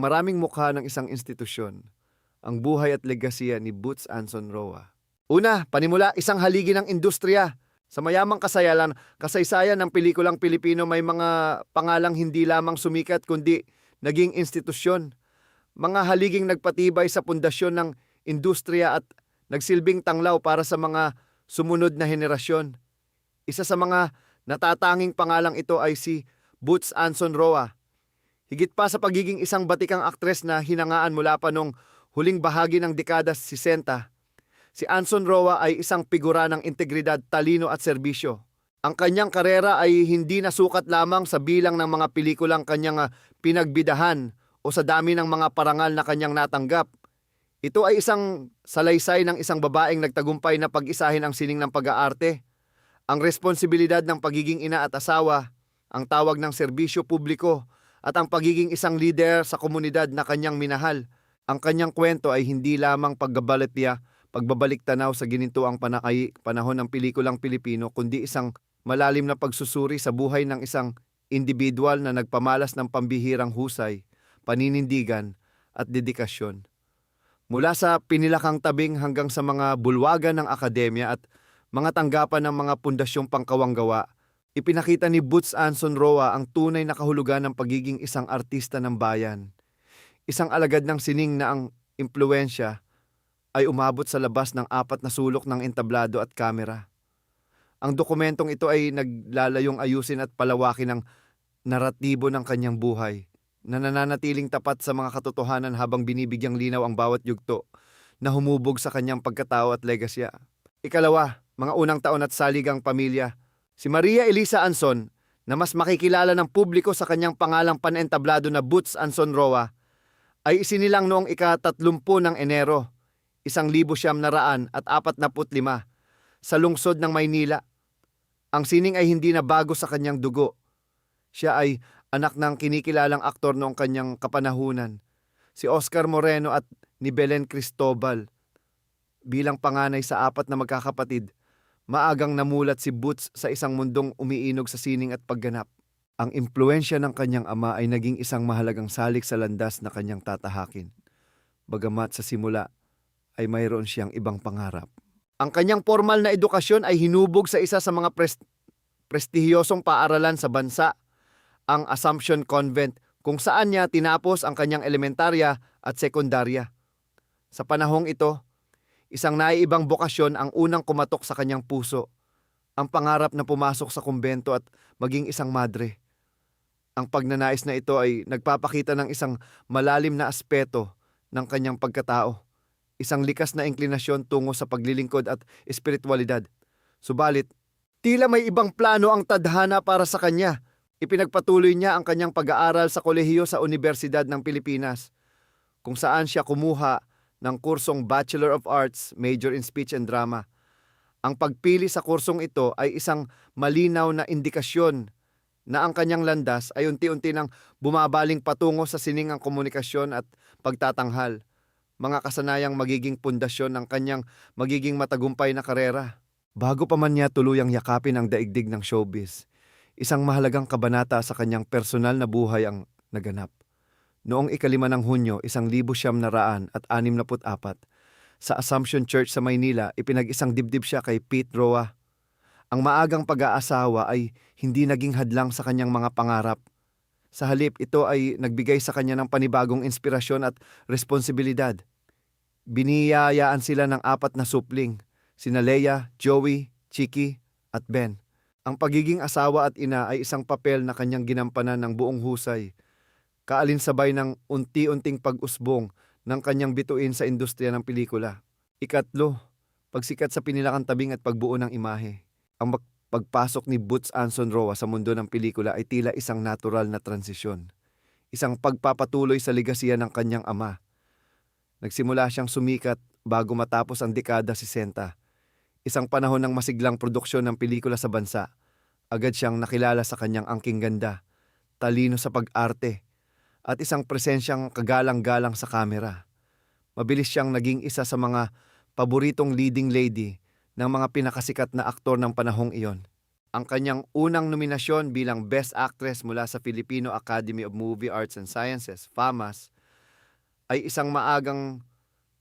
maraming mukha ng isang institusyon, ang buhay at legasiya ni Boots Anson Roa. Una, panimula, isang haligi ng industriya. Sa mayamang kasaysayan ng pelikulang Pilipino may mga pangalang hindi lamang sumikat kundi naging institusyon. Mga haliging nagpatibay sa pundasyon ng industriya at nagsilbing tanglaw para sa mga sumunod na henerasyon. Isa sa mga natatanging pangalang ito ay si Boots Anson Roa. Higit pa sa pagiging isang batikang aktres na hinangaan mula pa nung huling bahagi ng dekada 60, si Anson Roa ay isang figura ng integridad, talino at serbisyo. Ang kanyang karera ay hindi nasukat lamang sa bilang ng mga pelikulang kanyang pinagbidahan o sa dami ng mga parangal na kanyang natanggap. Ito ay isang salaysay ng isang babaeng nagtagumpay na pag-isahin ang sining ng pag-aarte, ang responsibilidad ng pagiging ina at asawa, ang tawag ng serbisyo publiko, at ang pagiging isang leader sa komunidad na kanyang minahal. Ang kanyang kwento ay hindi lamang pagbabalik tanaw sa ginintuang panahon ng pelikulang Pilipino, kundi isang malalim na pagsusuri sa buhay ng isang individual na nagpamalas ng pambihirang husay, paninindigan at dedikasyon. Mula sa pinilakang tabing hanggang sa mga bulwagan ng akademya at mga tanggapan ng mga pundasyong pangkawanggawa, ipinakita ni Boots Anson Roa ang tunay na kahulugan ng pagiging isang artista ng bayan. Isang alagad ng sining na ang impluensya ay umabot sa labas ng 4 na sulok ng entablado at kamera. Ang dokumentong ito ay naglalayong ayusin at palawakin ang naratibo ng kanyang buhay, na nananatiling tapat sa mga katotohanan habang binibigyang linaw ang bawat yugto na humubog sa kanyang pagkatao at legasya. Ikalawa, mga unang taon at saligang pamilya. Si Maria Elisa Anson, na mas makikilala ng publiko sa kanyang pangalang panentablado na Boots Anson Roa, ay isinilang noong ika-30 ng Enero, 1945 sa lungsod ng Maynila. Ang sining ay hindi na bago sa kanyang dugo. Siya ay anak ng kinikilalang aktor noong kanyang kapanahunan, si Oscar Moreno at ni Belen Cristobal. Bilang panganay sa 4 na magkakapatid, maagang namulat si Boots sa isang mundong umiinog sa sining at pagganap. Ang impluensya ng kanyang ama ay naging isang mahalagang salik sa landas na kanyang tatahakin. Bagamat sa simula ay mayroon siyang ibang pangarap. Ang kanyang formal na edukasyon ay hinubog sa isa sa mga prestihiyosong paaralan sa bansa, ang Assumption Convent, kung saan niya tinapos ang kanyang elementarya at sekundarya. Sa panahong ito, isang naiibang bokasyon ang unang kumatok sa kanyang puso, ang pangarap na pumasok sa kumbento at maging isang madre. Ang pagnanais na ito ay nagpapakita ng isang malalim na aspeto ng kanyang pagkatao, isang likas na inklinasyon tungo sa paglilingkod at espiritualidad. Subalit, tila may ibang plano ang tadhana para sa kanya. Ipinagpatuloy niya ang kanyang pag-aaral sa kolehiyo sa Universidad ng Pilipinas, kung saan siya kumuha ng kursong Bachelor of Arts, Major in Speech and Drama. Ang pagpili sa kursong ito ay isang malinaw na indikasyon na ang kanyang landas ay unti-unti nang bumabaling patungo sa siningang komunikasyon at pagtatanghal, mga kasanayang magiging pundasyon ng kanyang magiging matagumpay na karera. Bago pa man niya tuluyang yakapin ang daigdig ng showbiz, isang mahalagang kabanata sa kanyang personal na buhay ang naganap. Noong 5 ng Hunyo, 1964, sa Assumption Church sa Maynila, ipinag-isang dibdib siya kay Pete Roa. Ang maagang pag-aasawa ay hindi naging hadlang sa kanyang mga pangarap. Sa halip, ito ay nagbigay sa kanya ng panibagong inspirasyon at responsibilidad. Biniyayaan sila ng 4 na supling, sina Leia, Joey, Chiki at Ben. Ang pagiging asawa at ina ay isang papel na kanyang ginampanan ng buong husay, kaalinsabay ng unti-unting pag-usbong ng kanyang bituin sa industriya ng pelikula. Ikatlo, pagsikat sa pinilakang tabing at pagbuo ng imahe. Ang pagpasok ni Boots Anson Roa sa mundo ng pelikula ay tila isang natural na transisyon. Isang pagpapatuloy sa legasiya ng kanyang ama. Nagsimula siyang sumikat bago matapos ang dekada 60. Isang panahon ng masiglang produksyon ng pelikula sa bansa. Agad siyang nakilala sa kanyang angking ganda, talino sa pag-arte, at isang presensyang kagalang-galang sa kamera. Mabilis siyang naging isa sa mga paboritong leading lady ng mga pinakasikat na aktor ng panahong iyon. Ang kanyang unang nominasyon bilang Best Actress mula sa Filipino Academy of Movie Arts and Sciences, FAMAS, ay isang maagang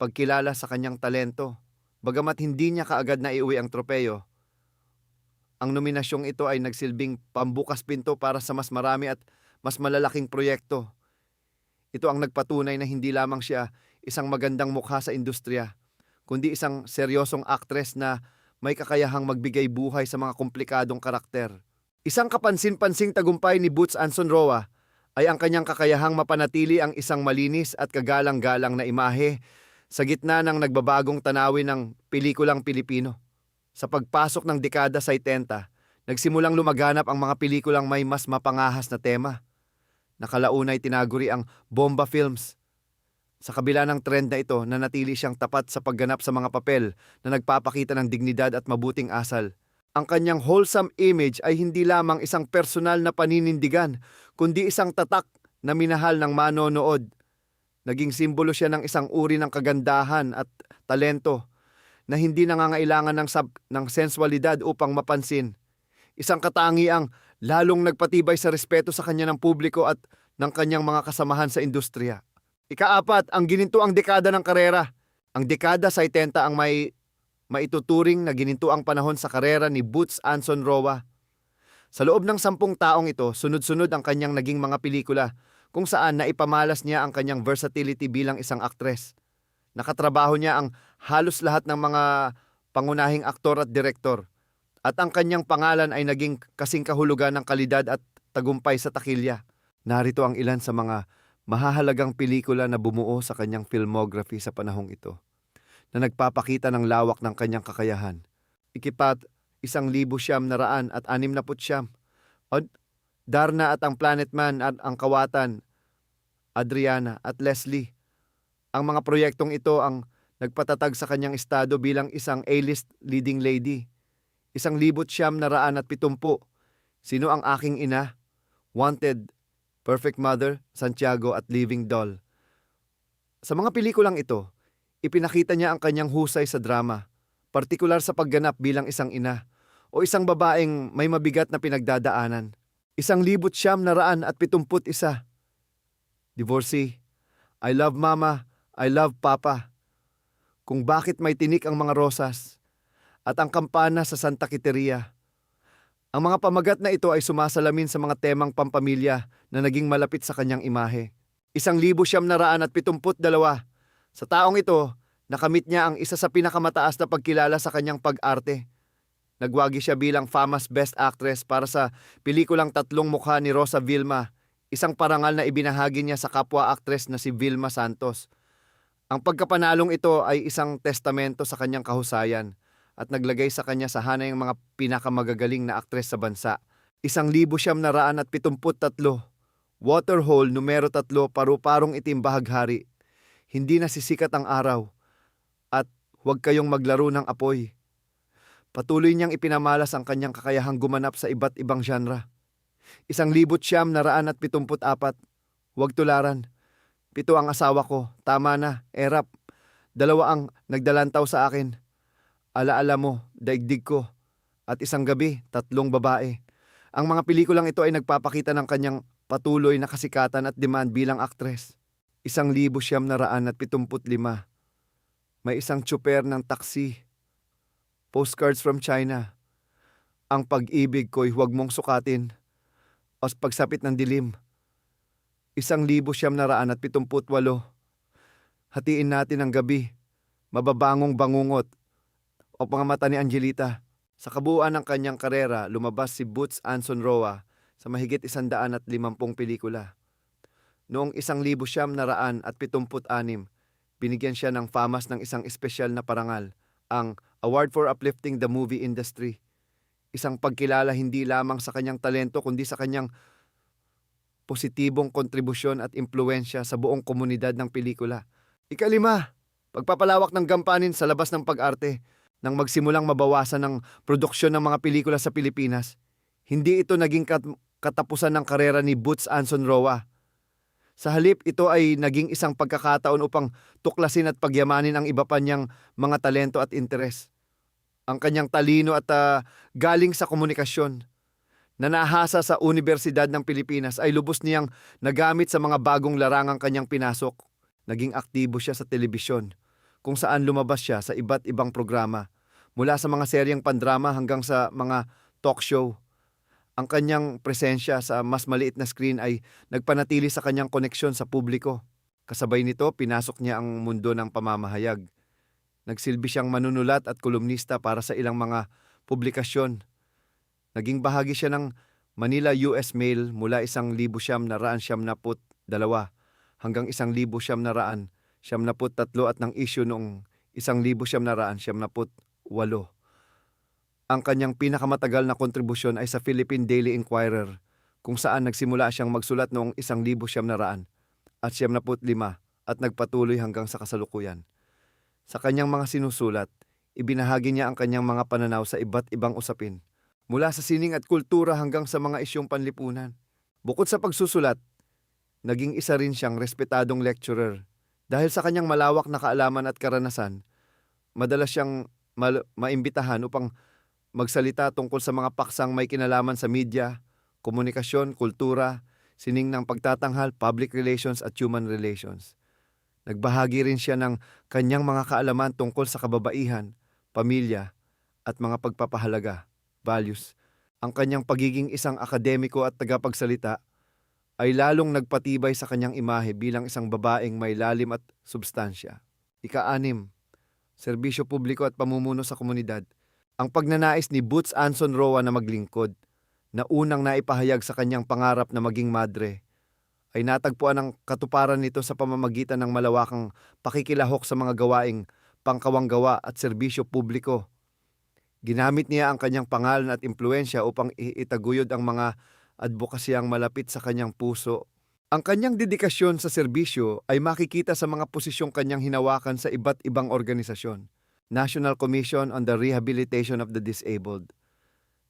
pagkilala sa kanyang talento. Bagamat hindi niya kaagad na iuwi ang tropeyo, ang nominasyong ito ay nagsilbing pambukas pinto para sa mas marami at mas malalaking proyekto. Ito ang nagpatunay na hindi lamang siya isang magandang mukha sa industriya, kundi isang seryosong aktres na may kakayahang magbigay buhay sa mga komplikadong karakter. Isang kapansin-pansing tagumpay ni Boots Anson Roa ay ang kanyang kakayahang mapanatili ang isang malinis at kagalang-galang na imahe sa gitna ng nagbabagong tanawin ng pelikulang Pilipino. Sa pagpasok ng dekada 70, nagsimulang lumaganap ang mga pelikulang may mas mapangahas na tema. Nakalaunay tinaguri ang bomba films. Sa kabila ng trend na ito, nanatili siyang tapat sa pagganap sa mga papel na nagpapakita ng dignidad at mabuting asal. Ang kanyang wholesome image ay hindi lamang isang personal na paninindigan, kundi isang tatak na minahal ng manonood. Naging simbolo siya ng isang uri ng kagandahan at talento na hindi nangangailangan ng sensualidad upang mapansin. Isang katangiang lalong nagpatibay sa respeto sa kanya ng publiko at ng kanyang mga kasamahan sa industriya. Ikaapat, ang ginintuang dekada ng karera. Ang dekada 70 ang maituturing na ginintuang panahon sa karera ni Boots Anson Roa. Sa loob ng 10 taong ito, sunod-sunod ang kanyang naging mga pelikula kung saan naipamalas niya ang kanyang versatility bilang isang aktres. Nakatrabaho niya ang halos lahat ng mga pangunahing aktor at direktor, at ang kanyang pangalan ay naging kasing kahulugan ng kalidad at tagumpay sa takilya. Narito ang ilan sa mga mahahalagang pelikula na bumuo sa kanyang filmography sa panahong ito, na nagpapakita ng lawak ng kanyang kakayahan. Ikipat, 1,969, Darna at ang Planet Man at ang Kawatan, Adriana at Leslie. Ang mga proyektong ito ang nagpatatag sa kanyang estado bilang isang A-list leading lady. 1,970, Sino ang Aking Ina, Wanted, Perfect Mother, Santiago at Living Doll. Sa mga pelikulang ito, ipinakita niya ang kanyang husay sa drama, partikular sa pagganap bilang isang ina o isang babaeng may mabigat na pinagdadaanan. 1,971, Divorcee, I Love Mama, I Love Papa, Kung Bakit May Tinik ang Mga Rosas, at ang Kampana sa Santa Quiteria. Ang mga pamagat na ito ay sumasalamin sa mga temang pampamilya na naging malapit sa kanyang imahe. 1,972, Sa taong ito, nakamit niya ang isa sa pinakamataas na pagkilala sa kanyang pag-arte. Nagwagi siya bilang famous Best Actress para sa pelikulang Tatlong Mukha ni Rosa Vilma, isang parangal na ibinahagi niya sa kapwa-aktres na si Vilma Santos. Ang pagkapanalong ito ay isang testamento sa kanyang kahusayan at naglagay sa kanya sa hanay ng mga pinakamagagaling na aktres sa bansa. 1,973, Waterhole numero 3, Paru-Parong Itim Bahaghari, Hindi Nasisikat ang Araw, at Huwag Kayong Maglaro ng Apoy. Patuloy niyang ipinamalas ang kanyang kakayahang gumanap sa iba't ibang genre. 1,974, Huwag Tularan, 7 ang Asawa Ko, Tama Na, Erap, 2 ang Nagdalantaw sa Akin, Alaala Mo, Daigdig Ko, at Isang Gabi, 3 babae. Ang mga pelikulang ito ay nagpapakita ng kanyang patuloy na kasikatan at demand bilang aktres. 1,975, May Isang Tsuper ng Taksi, Postcards from China, Ang Pag-ibig Ko'y Huwag Mong Sukatin, o Pagsapit ng Dilim. 1,978, Hatiin Natin ang Gabi, Mababangong Bangungot, o Mga Mata ni Angelita. Sa kabuuan ng kanyang karera, lumabas si Boots Anson Roa sa mahigit 150 pelikula. Noong 1,976, binigyan siya ng FAMAS ng isang espesyal na parangal, ang Award for Uplifting the Movie Industry. Isang pagkilala hindi lamang sa kanyang talento kundi sa kanyang positibong kontribusyon at impluensya sa buong komunidad ng pelikula. 5, pagpapalawak ng gampanin sa labas ng pag-arte. Nang magsimulang mabawasan ng produksyon ng mga pelikula sa Pilipinas, hindi ito naging katapusan ng karera ni Boots Anson Roa. Sa halip, ito ay naging isang pagkakataon upang tuklasin at pagyamanin ang iba pa niyang mga talento at interes. Ang kanyang talino at galing sa komunikasyon na nahasa sa Universidad ng Pilipinas ay lubos niyang nagamit sa mga bagong larangang kanyang pinasok. Naging aktibo siya sa telebisyon, kung saan lumabas siya sa iba't ibang programa, mula sa mga seryeng pandrama hanggang sa mga talk show. Ang kanyang presensya sa mas maliit na screen ay nagpanatili sa kanyang koneksyon sa publiko. Kasabay nito, pinasok niya ang mundo ng pamamahayag. Nagsilbi siyang manunulat at kolumnista para sa ilang mga publikasyon. Naging bahagi siya ng Manila US Mail mula 1972 hanggang 1973 at ng issue noong 1978. Ang kanyang pinakamatagal na kontribusyon ay sa Philippine Daily Inquirer, kung saan nagsimula siyang magsulat noong 1975 at nagpatuloy hanggang sa kasalukuyan. Sa kanyang mga sinusulat, ibinahagi niya ang kanyang mga pananaw sa iba't ibang usapin, mula sa sining at kultura hanggang sa mga isyong panlipunan. Bukod sa pagsusulat, naging isa rin siyang respetadong lecturer. Dahil sa kanyang malawak na kaalaman at karanasan, madalas siyang maimbitahan upang magsalita tungkol sa mga paksang may kinalaman sa media, komunikasyon, kultura, sining ng pagtatanghal, public relations at human relations. Nagbahagi rin siya ng kanyang mga kaalaman tungkol sa kababaihan, pamilya, at mga pagpapahalaga, values. Ang kanyang pagiging isang akademiko at tagapagsalita ay lalong nagpatibay sa kanyang imahe bilang isang babaeng may lalim at substansya. Ika-6, serbisyo publiko at pamumuno sa komunidad. Ang pagnanais ni Boots Anson Roa na maglingkod, na unang naipahayag sa kanyang pangarap na maging madre, ay natagpuan ang katuparan nito sa pamamagitan ng malawakang pakikilahok sa mga gawaing pangkawanggawa at serbisyo publiko. Ginamit niya ang kanyang pangalan at impluensya upang itaguyod ang mga advokasyang malapit sa kanyang puso. Ang kanyang dedikasyon sa serbisyo ay makikita sa mga posisyong kanyang hinawakan sa iba't ibang organisasyon. National Commission on the Rehabilitation of the Disabled.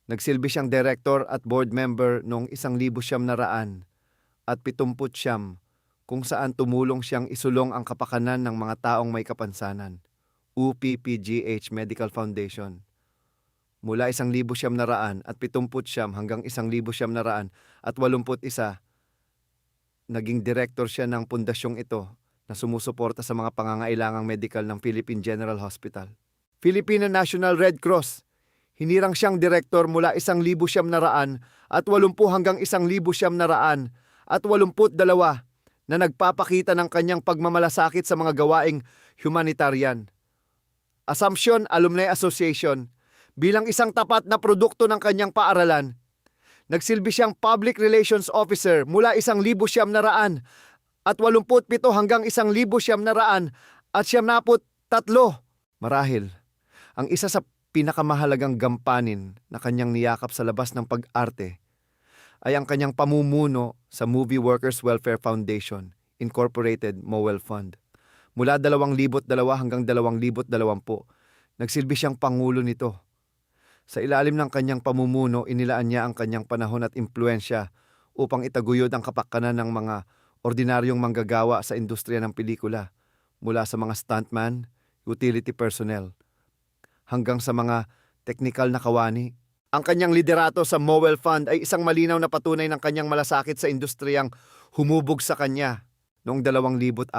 Nagsilbi siyang director at board member noong 1979 kung saan tumulong siyang isulong ang kapakanan ng mga taong may kapansanan. UPPGH Medical Foundation. Mula 1979 hanggang 1981, naging director siya ng pundasyong ito na sumusuporta sa mga pangangailangang medikal ng Philippine General Hospital. Filipino National Red Cross. Hinirang siyang direktor mula 1980 hanggang 1982 na nagpapakita ng kanyang pagmamalasakit sa mga gawaing humanitarian. Assumption Alumni Association. Bilang isang tapat na produkto ng kanyang paaralan, nagsilbi siyang Public Relations Officer mula 1987 hanggang 1993. Marahil, ang isa sa pinakamahalagang gampanin na kanyang niyakap sa labas ng pag-arte ay ang kanyang pamumuno sa Movie Workers Welfare Foundation, Incorporated MOWEL Fund. Mula 2002 hanggang 2020, nagsilbi siyang pangulo nito. Sa ilalim ng kanyang pamumuno, inilaan niya ang kanyang panahon at impluensya upang itaguyod ang kapakanan ng mga ordinaryong manggagawa sa industriya ng pelikula, mula sa mga stuntman, utility personnel, hanggang sa mga teknikal na kawani. Ang kanyang liderato sa MOWEL Fund ay isang malinaw na patunay ng kanyang malasakit sa industriyang humubog sa kanya. Noong 2004,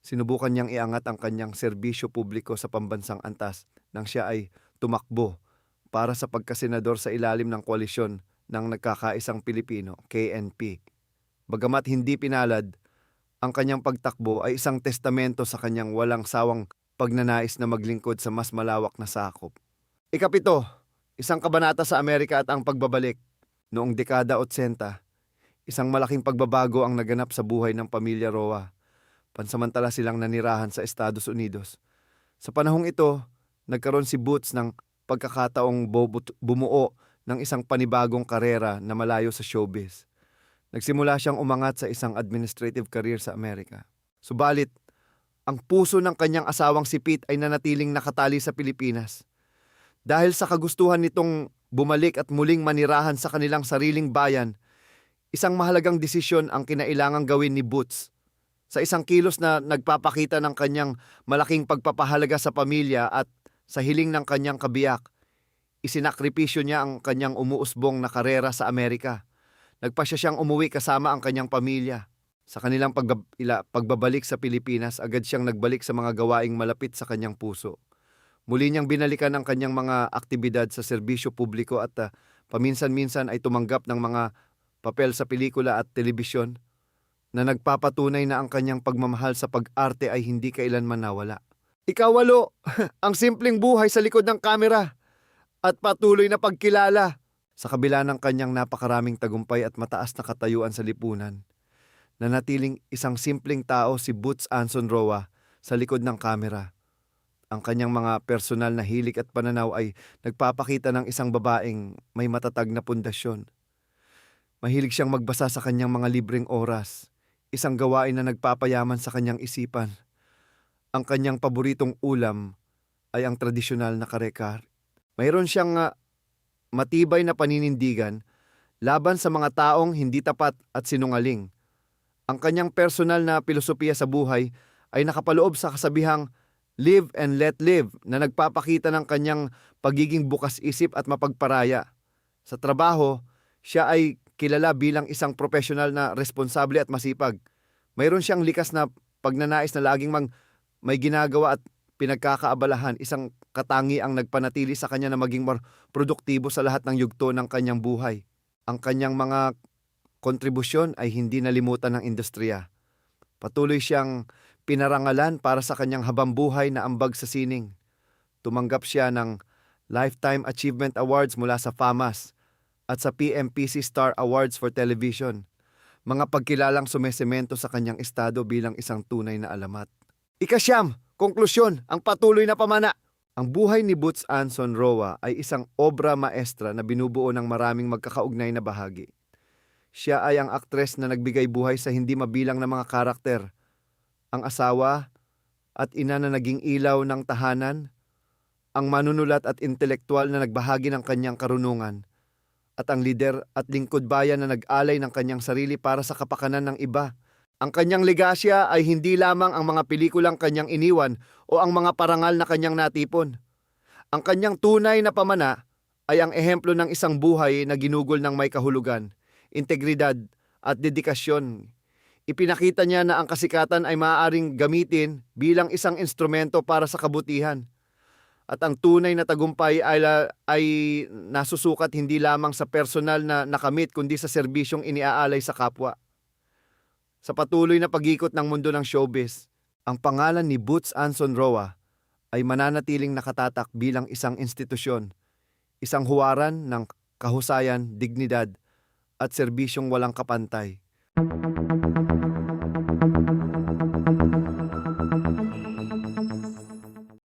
sinubukan niyang iangat ang kanyang serbisyo publiko sa pambansang antas nang siya ay tumakbo para sa pagkasenador sa ilalim ng koalisyon ng Nagkakaisang Pilipino, KNP. Bagamat hindi pinalad, ang kanyang pagtakbo ay isang testamento sa kanyang walang sawang pagnanais na maglingkod sa mas malawak na sakop. Ika-7, isang kabanata sa Amerika at ang pagbabalik. Noong dekada 80, isang malaking pagbabago ang naganap sa buhay ng pamilya Roa. Pansamantala silang nanirahan sa Estados Unidos. Sa panahong ito, nagkaroon si Boots ng pagkakataong bumuo ng isang panibagong karera na malayo sa showbiz. Nagsimula siyang umangat sa isang administrative career sa Amerika. Subalit, ang puso ng kanyang asawang si Pete ay nanatiling nakatali sa Pilipinas. Dahil sa kagustuhan nitong bumalik at muling manirahan sa kanilang sariling bayan, isang mahalagang desisyon ang kinailangang gawin ni Boots. Sa isang kilos na nagpapakita ng kanyang malaking pagpapahalaga sa pamilya at sa hiling ng kanyang kabiyak, isinakripisyo niya ang kanyang umuusbong na karera sa Amerika. Nagpasya siyang umuwi kasama ang kanyang pamilya. Sa kanilang pagbabalik sa Pilipinas, agad siyang nagbalik sa mga gawaing malapit sa kanyang puso. Muli niyang binalikan ang kanyang mga aktibidad sa serbisyo publiko at paminsan-minsan ay tumanggap ng mga papel sa pelikula at telebisyon na nagpapatunay na ang kanyang pagmamahal sa pag-arte ay hindi kailanman nawala. Ikawalo, ang simpleng buhay sa likod ng kamera at patuloy na pagkilala. Sa kabila ng kanyang napakaraming tagumpay at mataas na katayuan sa lipunan, nanatiling isang simpleng tao si Boots Anson Roa sa likod ng kamera. Ang kanyang mga personal na hilig at pananaw ay nagpapakita ng isang babaeng may matatag na pundasyon. Mahilig siyang magbasa sa kanyang mga libreng oras, isang gawain na nagpapayaman sa kanyang isipan. Ang kanyang paboritong ulam ay ang tradisyonal na kare-kare. Mayroon siyang matibay na paninindigan laban sa mga taong hindi tapat at sinungaling. Ang kanyang personal na pilosopiya sa buhay ay nakapaloob sa kasabihang live and let live na nagpapakita ng kanyang pagiging bukas isip at mapagparaya. Sa trabaho, siya ay kilala bilang isang profesional na responsable at masipag. Mayroon siyang likas na pagnanais na laging may ginagawa at pinagkakaabalahan, isang katangi ang nagpanatili sa kanya na maging produktibo sa lahat ng yugto ng kanyang buhay. Ang kanyang mga kontribusyon ay hindi nalimutan ng industriya. Patuloy siyang pinarangalan para sa kanyang habambuhay na ambag sa sining. Tumanggap siya ng Lifetime Achievement Awards mula sa FAMAS at sa PMPC Star Awards for Television, mga pagkilalang sumesemento sa kanyang estado bilang isang tunay na alamat. Ikasyam, konklusyon, ang patuloy na pamana. Ang buhay ni Boots Anson Roa ay isang obra maestra na binubuo ng maraming magkakaugnay na bahagi. Siya ay ang aktres na nagbigay buhay sa hindi mabilang na mga karakter, ang asawa at ina na naging ilaw ng tahanan, ang manunulat at intelektual na nagbahagi ng kanyang karunungan, at ang lider at lingkod bayan na nag-alay ng kanyang sarili para sa kapakanan ng iba. Ang kanyang legasya ay hindi lamang ang mga pelikulang kanyang iniwan o ang mga parangal na kanyang natipon. Ang kanyang tunay na pamana ay ang ehemplo ng isang buhay na ginugol ng may kahulugan, integridad at dedikasyon. Ipinakita niya na ang kasikatan ay maaaring gamitin bilang isang instrumento para sa kabutihan. At ang tunay na tagumpay ay nasusukat hindi lamang sa personal na nakamit kundi sa serbisyong iniaalay sa kapwa. Sa patuloy na pag-ikot ng mundo ng showbiz, ang pangalan ni Boots Anson Roa ay mananatiling nakatatak bilang isang institusyon, isang huwaran ng kahusayan, dignidad at serbisyong walang kapantay.